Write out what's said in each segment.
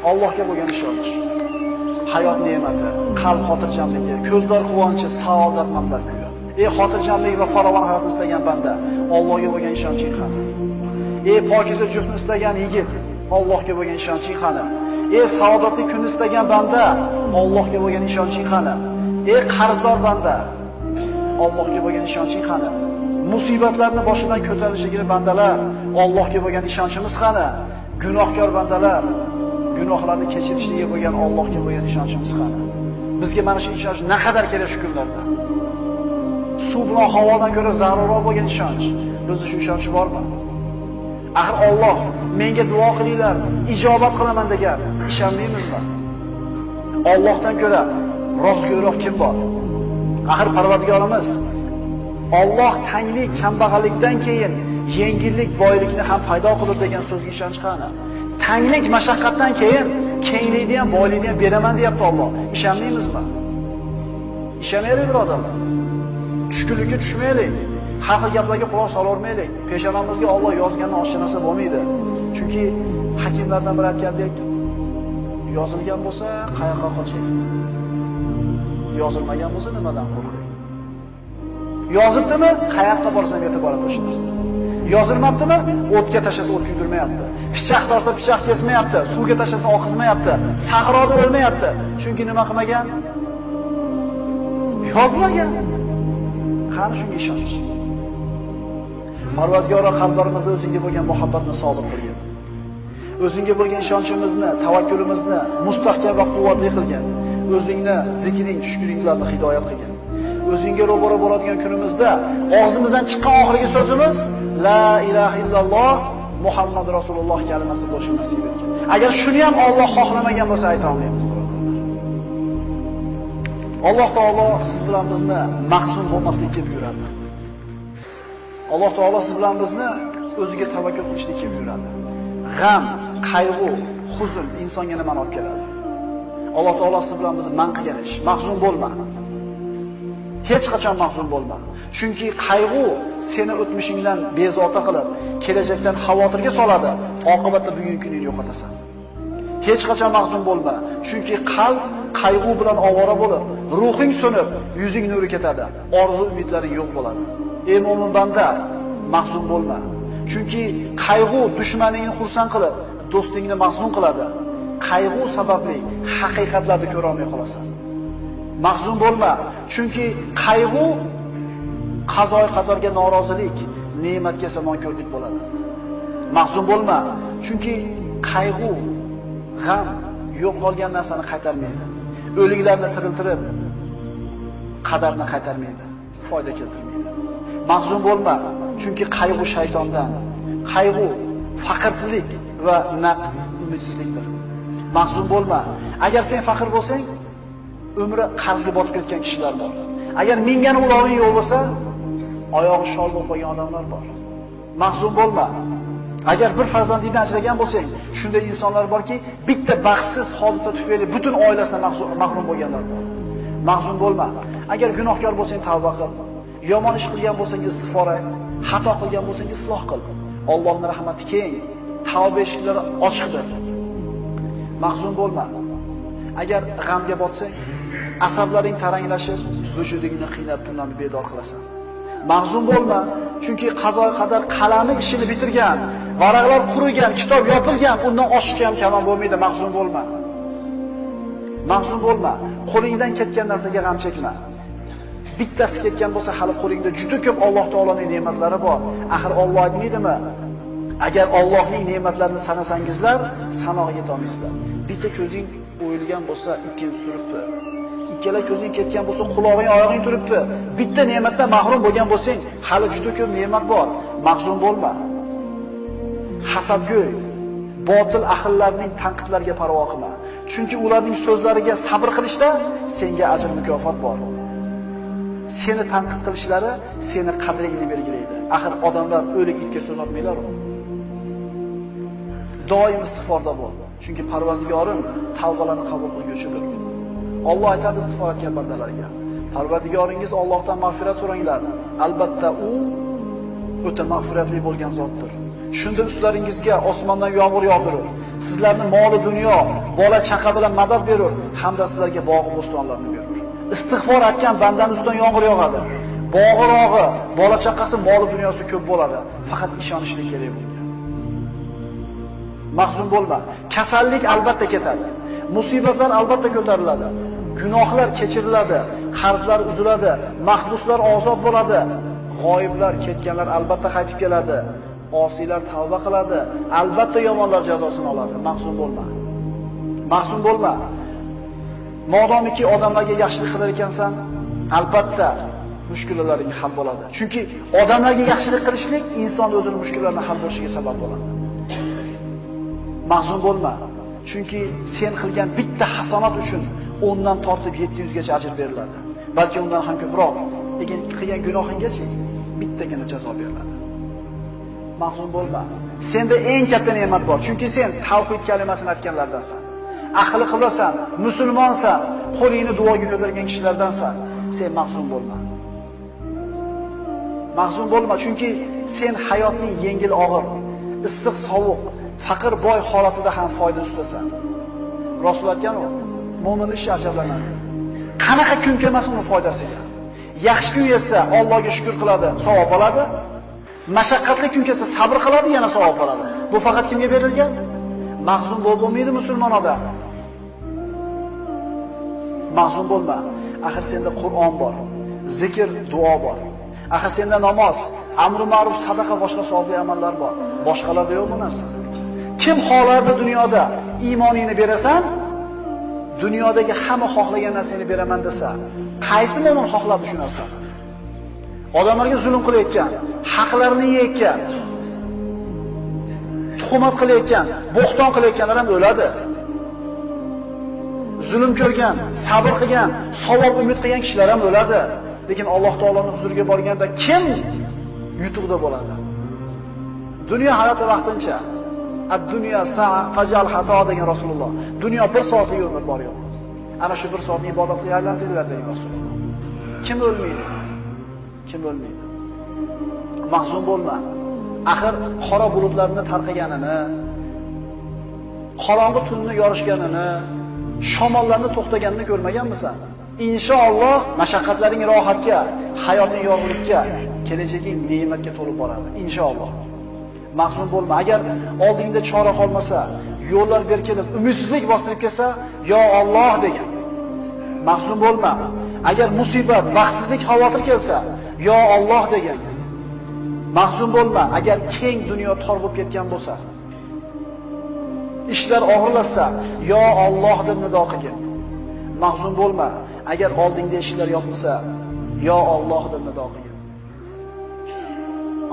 Allohga bo'lgan ishonch, hayot ne'mati, qalb xotirjamligi, ko'zlar quvonchi, saodat manbai kuyi. Ey xotirjamlik va farovon hayotni istagan banda, Allohga bo'lgan ishonching qani? Ey pokiza juftni istagan yigit, Allohga bo'lgan ishonching qani? Ey saodatli kunni istagan banda, Allohga bo'lgan ishonching qani? Ey qarzdor banda, Allohga bo'lgan ishonching qani? Musibatlarni boshidan ko'tarishligini bandalar, Allohga bo'lgan ishonchimiz qani? Gunohkor bandalar, gunohlarni kechirishligiga bo'lgan Allohga bo'lgan ishonchimiz qani? Bizga mana shu ishonch naqadar kerak shu kunlarda. Suv bilan havodan ko'ra zarurroq bo'lgan ishonch. Bizda shu ishonch bormi? Axir Alloh menga duo qilinglar, ijobat qilaman degan, ishonmaymizmi? Allohdan ko'ra rostgo'yroq kim bor? Axir Parvardigorimiz Alloh tanglik, kambag'allikdan keyin yengillik, boylikni ham paydo qilur degan so'zga ishonch qani? Tanglik, mashaqqatdan keyin kenglikni ham, boylikni ham beraman deyapti Alloh. Ishonmaymizmi? Ishonaylik birodarlar. Tushkunlikka tushmaylik. Har xil gaplarga quloq solavermaylik. Peshonamizga Alloh yozganini oshxonasi bo'lmaydi. Chunki hakimlardan biri aytgandek, yozilgan bo'lsa qayoqqa qoching? Yozilmagan bo'lsa nimadan qo'rqing? Yozibdimi? Qayoqqa borsang e'tibor qo'shilirsiz. Yozilmabdimi? O'tga tashlasa o't kuydirmayapti. Pichoq torsa pichoq kesmayapti. Suvga tashlasa oqizmayapti. Sahroda o'lmayapti. Chunki nima qilmagan? Yozmagan. Qani shunga ishonch. Parvardigor qalblarimizda o'zingga bo'lgan muhabbatni sobit qilgin. O'zingga bo'lgan ishonchimizni, tavakkulimizni mustahkam va quvvatli qilgin. O'zingni zikring, shukringlarni hidoyat qilgin. O'zingga ro'baro bo'ladigan kunimizda og'zimizdan chiqqan oxirgi so'zimiz la ilaha illalloh Muhammad Rasululloh kalimasi bo'lishini nasib etgin. Agar shuni ham Alloh xohlamagan bo'lsa ayta olmaymiz, birodarlar. Alloh taolo siz bilan bizni mahzun bo'lmaslikka buyuradi. Alloh taolo siz bilan bizni o'ziga tavakkul qilishlikka buyuradi. G'am, qayg'u, huzn insonga nimani olib keladi? Alloh taolo siz bilan bizni man qilgan ish. Mahzun bo'lma. Hech qachon mahzun bo'lma. Chunki qayg'u seni o'tmishingdan bezovta qilib, kelajakdan xavotirga soladi. Oqibatda bugungi kuningni yo'qotasan. Hech qachon mahzun bo'lma. Chunki qalb qayg'u bilan ovora bo'lib, ruhing so'nib, yuzing nuri ketadi. Orzu umidlaring yo'q bo'ladi. Ey mo'min banda, mahzun bo'lma. Chunki qayg'u dushmaningni xursand qilib, do'stingni mahzun qiladi. Qayg'u sababli haqiqatlarni ko'ra olmay qolasan. Mahzun bo'lma, chunki qayg'u qazoy qadorga norozilik, ne'matga samonko'rlik bo'ladi. Mahzun bo'lma, chunki qayg'u, g'am yo'qolgan narsani qaytarmaydi. O'liklarni tiriltirib, qadarni qaytarmaydi, foyda keltirmaydi. Mahzun bo'lma, chunki qayg'u shaytondan, qayg'u faqrsizlik va umidsizlikdir. Mahzun bo'lma. Agar sen faqir bo'lsang, umri qarzga botib ketgan kishilar bor. Agar mingani uloving yo'q bo'lsa, oyog'i shol bo'lib qolgan odamlar bor. Mahzun bo'lma. Agar bir farzandingdan ajragan bo'lsang, shunday insonlar borki, bitta baxtsiz hodisa tufayli butun oilasidan mahrum bo'lganlar bor. Mahzun bo'lma. Agar gunohkor bo'lsang, tavba qil. Yomon ish qilgan bo'lsang, istig'for et. Xato qilgan bo'lsang, isloh qil. Allohning rahmati keng, tavba eshiklari ochiqdir. Mahzun bo'lma. Agar g'amga botsang, asablaring taranglashib, vujudingni qiynab tunlarni bedor qilasan. Mahzun bo'lma, chunki qazo qadar qalami ishini bitirgan, varaqlar qurigan, kitob yopilgan, undan oshiqcha ham kamon bo'lmaydi. Mahzun bo'lma. Mahzun bo'lma. Qo'lingdan ketgan narsaga g'am chekma. Bittasi ketgan bo'lsa, hali qo'lingda juda ko'p Alloh taoloning ne'matlari bor. Axir Alloh aytmaydimi? Agar Allohning ne'matlarini sanasangizlar, sanoqqa yeta olmaysizlar. Bitta ko'zing o'yilgan bo'lsa, ikkinchisi turibdi. Ikkala ko'zing ketgan bo'lsa, qulog'ing, oyog'ing turibdi. Bitta ne'matdan mahrum bo'lgan bo'lsang, hali juda ko'p ne'mat bor. Mahzun bo'lma. Hasadgo'y, botil ahillarning tanqidlariga parvo qilma. Chunki ularning so'zlariga sabr qilishda senga ajr mukofot bor. Seni tanqid qilishlari seni qadringni belgilaydi. Axir odamlar o'lik itga so'z otmaylar-ku. Doim istig'forda bo'l. Chunki Parvardigoring tavbalarni qabul qilguvchidir. Alloh aytadi istig'for etgan bandalarga. Parvardigoringiz Allohdan mag'firat so'ranglar. Albatta u o'ta mag'firatli bo'lgan zotdir. Shunda ustlaringizga osmondan yomg'ir yog'dirib, Sizlarni moli dunyo, bola chaqa bilan madad berur, hamda sizlarga bog' bo'stonlarni berur. Istig'for aytgan bandaning ustidan yomg'ir yog'adi. Bog'irog'i, bola chaqasi, moli dunyosi ko'p bo'ladi. Faqat ishonishlik kerak bunga. Mahzun bo'lma. Kasallik albatta ketadi. Musibatlar albatta ko'tariladi. Gunohlar kechiriladi, qarzlar uziladi, mahbuslar ozod bo'ladi. G'oyiblar, ketganlar albatta qaytib keladi. Osiylar tavba qiladi, albatta yomonlar jazosini oladi. Mahzun bo'lma. Mahzun bo'lma. Modomiki odamlarga yaxshilik qilar ekansan, albatta mushkullalaring hal bo'ladi. Chunki odamlarga yaxshilik qilishlik inson o'zining mushkullarini hal bo'lishiga sabab bo'ladi. Mahzun bo'lma. Chunki sen qilgan bitta hasanat uchun 10 dan tortib 700 gacha ajr beriladi. Balki undan ham ko'proq. Lekin qilgan gunohinggacha bittagina jazo beriladi. Mahzun bo'lma. Senda eng katta ne'mat bor. Chunki sen tavhid kalimasini aytganlardansan. Aqli qilasan, musulmonsan, qo'lingni duoga ko'targan kishilardansan. Sen mahzun bo'lma. Mahzun bo'lma, chunki sen hayotning yengil og'ir, issiq sovuq, faqir boy holatida ham foyda ustasan. Rasul aytgan-ku, mo'min ishi ajablanadi. Qanaqa kun kelmasa uni foydasiga. Yaxshi kun yetsa Allohga shukr qiladi, savob oladi. Mashaqqatli kun kelsa sabr qiladi, yana savob oladi. Bu faqat kimga berilgan? Mahzun bo'lmaydi musulmon odam. Mahzun bo'lma. Axir senda Qur'on bor, zikr, duo bor. Axir senda namoz, amr ma'ruf, sadaqa, boshqa savobli amallar bor. Boshqalarda yo'q bu narsa. Kim xohlardi dunyoda iymoningni berasan, dunyodagi hamma xohlagan narsani beraman desa, qaysi mo'min xohladi shu narsani? Odamlarga zulm qilayotgan, haqlarini yeyotgan, tuhmat qilayotgan, bo'xton qilayotganlar ham o'ladi. Zulm ko'rgan, sabr qilgan, savob umid qilgan kishilar ham o'ladi. Lekin Alloh taoloning huzuriga borganda kim yutuqda bo'ladi? Dunyo hayoti vaqtincha. Ad-dunya sa'a fajal hato degan Rasululloh. Dunyo 1 soatlik umr bor yo'q. Ana shu 1 soatni ibodatga aylantirdilar degan Rasululloh. Kim o'lmaydi? Kim o'lmaydi? Mahzun bo'lma. Axir qora bulutlarni tarqaganini, qorong'i tunni yorishganini, shamollarni to'xtaganini ko'rmaganmisan? Inshaalloh mashaqqatlaring rohatga, hayoting yorug'likka, kelajaging ne'matga to'lib boradi. Inshaalloh. Mahzun bo'lma. Agar oldingda chora qolmasa, yo'llar berkilib, umidsizlik bostirib kelsa, yo Alloh degan. Mahzun bo'lma. Agar musibat, baxtsizlik, xavotir kelsa, yo Alloh degan. Mahzun bo'lma. Agar keng dunyo tor bo'lib ketgan bo'lsa, ishlar og'irlashsa, yo Alloh deb nido qilgin. Mahzun bo'lma. Agar oldingda ishlar yopilsa, yo Alloh deb nido qilgin.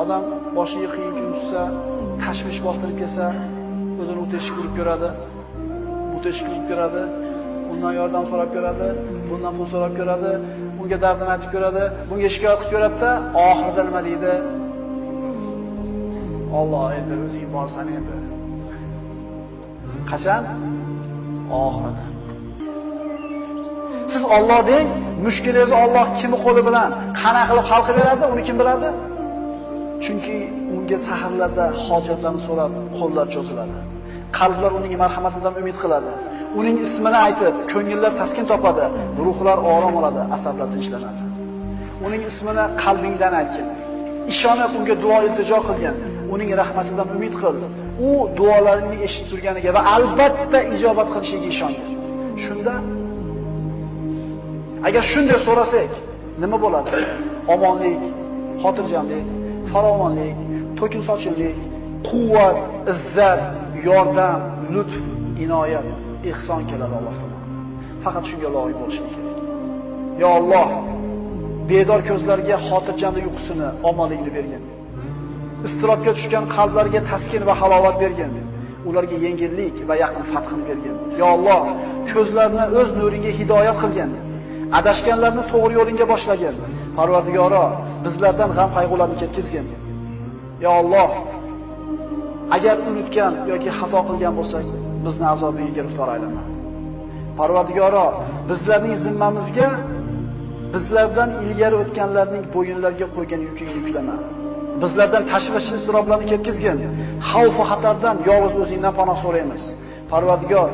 Odam boshiga qiyin kun tushsa, tashvish bostirib kelsa, o'zini o'tishga urib ko'radi, o'tishga urib ko'radi, undan yordam so'rab ko'radi, bundan pul so'rab ko'radi, unga dardini aytib ko'radi, bunga shikoyat qilib ko'radi-da, oxirida nima deydi? Alloh endi o'zing borsan endi. Qachon? Oxirida. Siz Alloh deng, mushkulingizni Alloh kimni qo'li bilan qanaqa qilib hal qilib beradi, uni kim biladi? Chunki unga saharlarda hojatlarni so'rab qo'llar cho'ziladi. Qalblar uning marhamatidan umid qiladi. Uning ismini aytib, ko'ngillar taskin topadi, ruhlar orom oladi, asablar tinchlanadi. Uning ismini qalbingdan aytgin. Ishonib unga duo iltijo qilgin. Uning rahmatidan umid qil. U duolaringni eshitib turganiga va albatta ijobat qilishiga ishongin. Shunda agar shunday so'rasak, nima bo'ladi? Omonlik, xotirjamlik, farovonlik, to'kin sochinlik, quvvat, izzat, yordam, lutf, inoyat, ihson keladi Alloh tomonidan. Faqat shunga loyiq bo'lishing kerak. Yo Alloh, bedor ko'zlarga xotirjamlik uyqusini, omonlikni bergin. Istirobga tushgan qalblarga taskin va halovat bergin. Ularga yengillik va yaqin fathini bergin. Yo Alloh, ko'zlarini o'z nuringga hidoyat qilgin. Adashganlarni to'g'ri yo'lingga boshlagin. Parvardigoro, bizlardan g'am qayg'ularni ketkizgin. Ya Alloh, agar unutgan yoki xato qilgan bo'lsak, bizni azobiga giriftor aylama. Parvardigoro, bizlarning zimmamizga bizlardan ilgari o'tganlarning bo'yinlariga qo'ygan yukingni yuklama. Bizlardan tashvish iztiroblarni ketkizgin. Xavf va xatardan yolg'iz o'zingdan panoh so'raymiz. Parvardigor,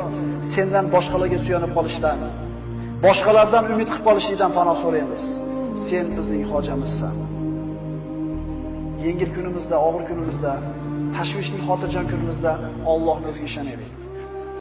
sendan boshqalarga suyanib qolishdan, boshqalardan umid qilib qolishdan panoh so'raymiz. Sen bizning hojamizsan. Yengil kunimizda, og'ir kunimizda, tashvishli xotirjam kunimizda Allohning o'ziga ishonaylik.